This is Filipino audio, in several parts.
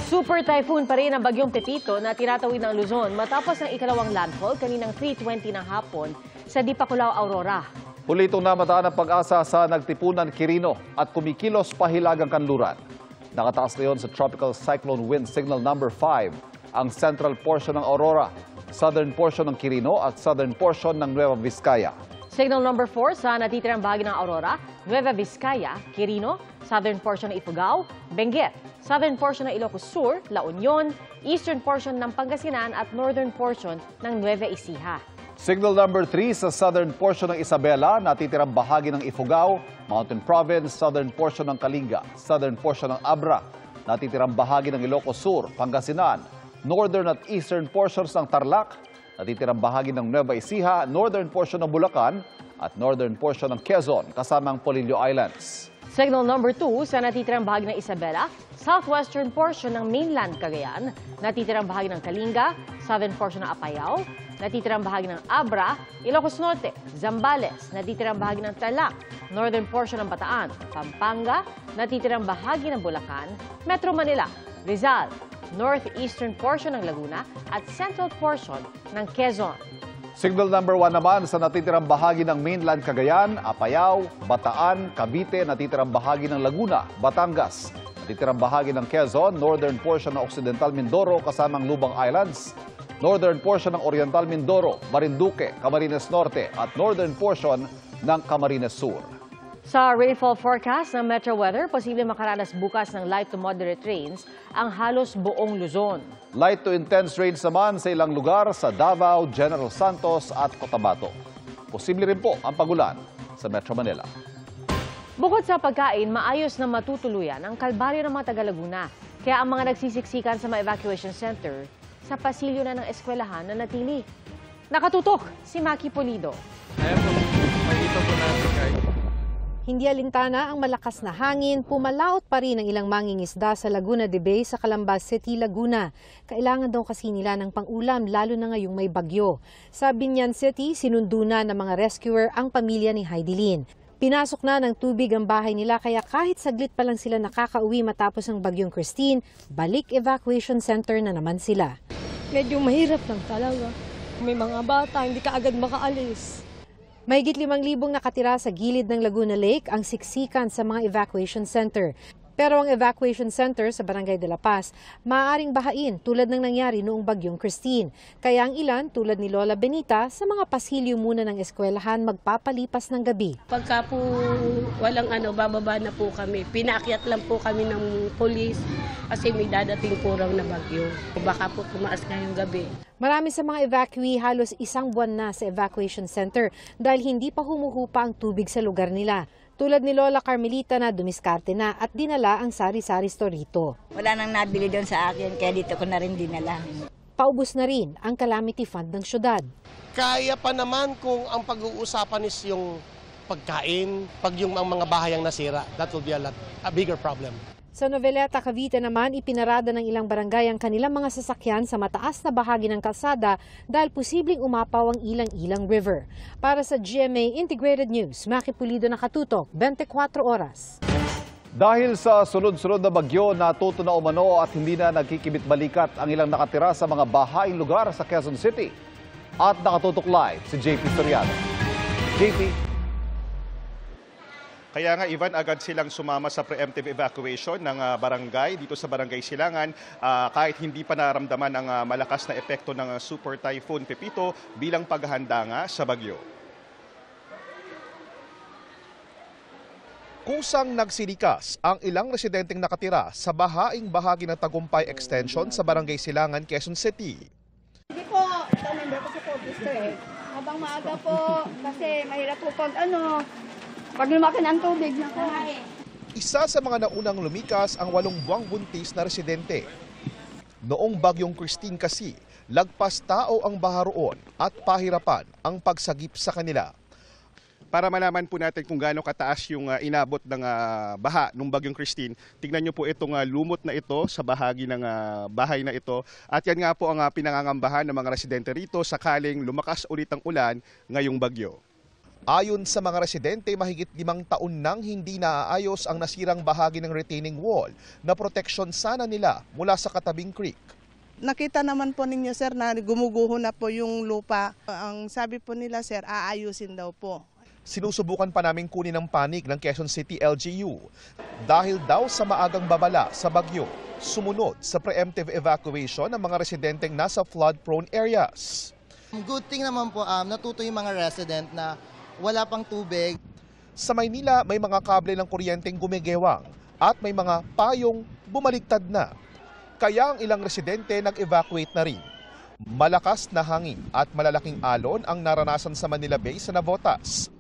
Super typhoon pa rin ang bagyong Pepito na tinatawid ng Luzon matapos ng ikalawang landfall kaninang 3:20 ng hapon sa Dipaculaw, Aurora. Pulitong namataan ang pag-asa sa nagtipunan Quirino at kumikilos pahilagang kanluran. Nakataas na yon sa Tropical Cyclone Wind Signal number 5 ang central portion ng Aurora, southern portion ng Quirino at southern portion ng Nueva Vizcaya. Signal number 4 sa natitirang bahagi ng Aurora, Nueva Vizcaya, Quirino, southern portion ng Ifugao, Benguet, southern portion ng Ilocos Sur, La Union, eastern portion ng Pangasinan at northern portion ng Nueva Ecija. Signal number 3 sa southern portion ng Isabela, natitirang bahagi ng Ifugao, Mountain Province, southern portion ng Kalinga, southern portion ng Abra, natitirang bahagi ng Ilocos Sur, Pangasinan, northern at eastern portions ng Tarlac, natitirang bahagi ng Nueva Ecija, northern portion ng Bulacan at northern portion ng Quezon kasamang Polillo Islands. Signal number 2 sa natitirang bahagi ng Isabela, southwestern portion ng mainland Cagayan, natitirang bahagi ng Kalinga, southern portion ng Apayao, natitirang bahagi ng Abra, Ilocos Norte, Zambales, natitirang bahagi ng Tarlac, northern portion ng Bataan, Pampanga, natitirang bahagi ng Bulacan, Metro Manila, Rizal, northeastern portion ng Laguna at central portion ng Quezon. Signal number 1 naman sa natitirang bahagi ng mainland Cagayan, Apayao, Bataan, Cavite, natitirang bahagi ng Laguna, Batangas, natitirang bahagi ng Quezon, northern portion ng Occidental Mindoro kasamang Lubang Islands, northern portion ng Oriental Mindoro, Marinduque, Camarines Norte at northern portion ng Camarines Sur. Sa rainfall forecast ng Metro Weather, posibleng makaranas bukas ng light to moderate rains ang halos buong Luzon. Light to intense rains naman sa ilang lugar sa Davao, General Santos at Cotabato. Posible rin po ang pagulan sa Metro Manila. Bukod sa pagkain, maayos na matutuluyan ang kalbaryo ng mga taga-Laguna. Kaya ang mga nagsisiksikan sa mga evacuation center sa pasilyo na ng eskwelahan na natili. Nakatutok si Maki Pulido. Ayan po, makikita po natin guys. Hindi alintana ang malakas na hangin, pumalaot pa rin ang ilang mangingisda sa Laguna de Bay sa Calambas City, Laguna. Kailangan daw kasi nila ng pang-ulam lalo na ngayong may bagyo. Sa Binyan City, sinundo na ng mga rescuer ang pamilya ni Heidelin. Pinasok na ng tubig ang bahay nila kaya kahit saglit pa lang sila nakakauwi matapos ang bagyong Christine, balik evacuation center na naman sila. Medyo mahirap lang talaga. May mga bata, hindi ka agad makaalis. Mahigit 5,000 nakatira sa gilid ng Laguna Lake ang siksikan sa mga evacuation center. Pero ang evacuation center sa Barangay de la Paz maaaring bahain tulad ng nangyari noong bagyong Christine. Kaya ang ilan tulad ni Lola Benita sa mga pasilyo muna ng eskwelahan magpapalipas ng gabi. Pagka po walang bababa na po kami. Pinaakyat lang po kami ng polis kasi may dadating po raw na bagyo. Baka po tumaas ngayong gabi. Marami sa mga evacuee halos 1 buwan na sa evacuation center dahil hindi pa humuhupa ang tubig sa lugar nila. Tulad ni Lola Carmelita na dumiskarte na at dinala ang sari-sari store rito. Wala nang nabili doon sa akin kaya dito ko na rin dinala. Paubos na rin ang calamity fund ng syudad. Kaya pa naman kung ang pag-uusapan is yung pagkain, pag yung mga bahay ang nasira, that will be a bigger problem. Sa Noveleta, Cavite naman, ipinarada ng ilang barangay ang kanilang mga sasakyan sa mataas na bahagi ng kalsada dahil posibleng umapaw ang Ilang-Ilang River. Para sa GMA Integrated News, Maki Pulido, nakatutok, 24 oras. Dahil sa sunod-sunod na bagyo, natuto na umano at hindi na nagkikibit-balikat ang ilang nakatira sa mga bahaing lugar sa Quezon City. At nakatutok live si JP Soriano. JP. Kaya nga, Ivan, agad silang sumama sa preemptive evacuation ng barangay dito sa Barangay Silangan kahit hindi pa naramdaman ang malakas na epekto ng Super Typhoon Pepito bilang paghahanda nga sa bagyo. Kusang nagsilikas ang ilang residenteng nakatira sa bahaing bahagi ng Tagumpay Extension sa Barangay Silangan, Quezon City. Hindi po, ito member ko sa Portester Habang maaga po, kasi mahirap po pag lumaki ng tubig na po. Isa sa mga naunang lumikas ang 8 buwang buntis na residente. Noong bagyong Christine kasi, lagpas tao ang baha roon at pahirapan ang pagsagip sa kanila. Para malaman po natin kung gaano kataas yung inabot ng baha nung bagyong Christine, tignan nyo po itong lumot na ito sa bahagi ng bahay na ito. At yan nga po ang pinangangambahan ng mga residente rito sakaling lumakas ulit ang ulan ngayong bagyo. Ayon sa mga residente, mahigit 5 taon nang hindi naaayos ang nasirang bahagi ng retaining wall na proteksyon sana nila mula sa katabing creek. Nakita naman po ninyo sir na gumuguho na po yung lupa. Ang sabi po nila sir, aayusin daw po. Sinusubukan pa namin kunin ang panig ng Quezon City LGU dahil daw sa maagang babala sa bagyo, sumunod sa preemptive evacuation ng mga residenteng nasa flood-prone areas. Good thing naman po, natuto yung mga resident na wala pang tubig. Sa Maynila, may mga kable ng kuryenteng gumigewang at may mga payong bumaligtad na. Kaya ang ilang residente nag-evacuate na rin. Malakas na hangin at malalaking alon ang naranasan sa Manila Bay sa Navotas.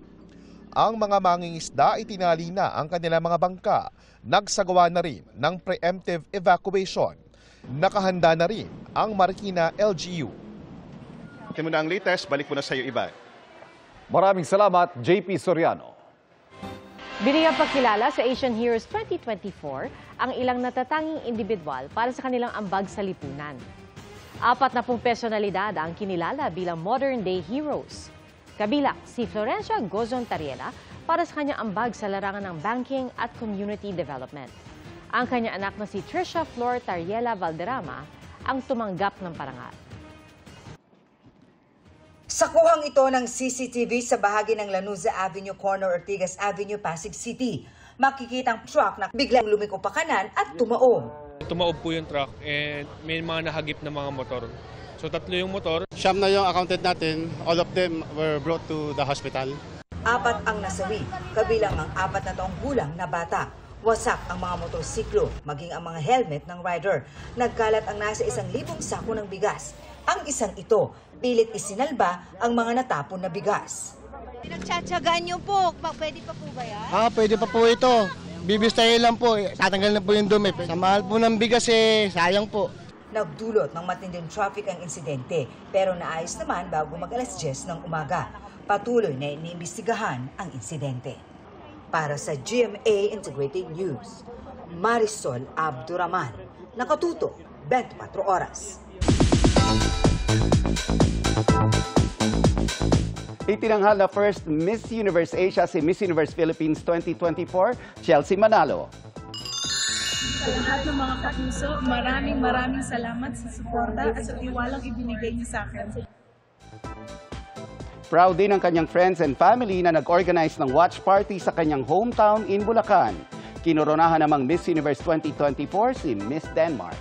Ang mga mangingisda itinali na ang kanilang mga bangka. Nagsagawa na rin ng preemptive evacuation. Nakahanda na rin ang Marikina LGU. Ito muna ang latest, balik muna sa iyo, Ivan. Maraming salamat, JP Soriano. Binigyang pagkilala sa Asian Heroes 2024 ang ilang natatanging individual para sa kanilang ambag sa lipunan. 40 personalidad ang kinilala bilang modern-day heroes. Kabilang si Florencia Gozon Tariela para sa kanyang ambag sa larangan ng banking at community development. Ang kanyang anak na si Trisha Flor Tariela Valderrama ang tumanggap ng parangal. Sa kuhang ito ng CCTV sa bahagi ng Lanuza Avenue, corner Ortigas Avenue, Pasig City, makikita ang truck na biglang lumiko pa kanan at tumaob. Tumaob po yung truck and may mga nahagip na mga motor. So 3 yung motor. Siyam na yung accounted natin. All of them were brought to the hospital. 4 ang nasawi, kabilang ang 4 na taong gulang na bata. Wasak ang mga motorsiklo, maging ang mga helmet ng rider. Nagkalat ang nasa 1,000 sako ng bigas. Ang isang ito, pilit isinalba ang mga natapon na bigas. Pinagtsatsagaan niyo po, pwede pa po ba yan? Pwede pa po ito. Bibistahin lang po. Tatanggal na po yung dumi. Sa mahal po ng bigas sayang po. Nagdulot ng matinding traffic ang insidente, pero naayos naman bago mag-alas 10 ng umaga. Patuloy na iniimbestigahan ang insidente. Para sa GMA Integrated News, Marisol Abduraman, nakatuto 24 oras. Itinanghal na first Miss Universe Asia si Miss Universe Philippines 2024, Chelsea Manalo. Sa lahat ng mga kapuso, maraming salamat sa suporta at sa tiwalang ibinigay niyo sa akin. Proud din ang kanyang friends and family na nag-organize ng watch party sa kanyang hometown in Bulacan. Kinoronahan namang Miss Universe 2024 si Miss Denmark.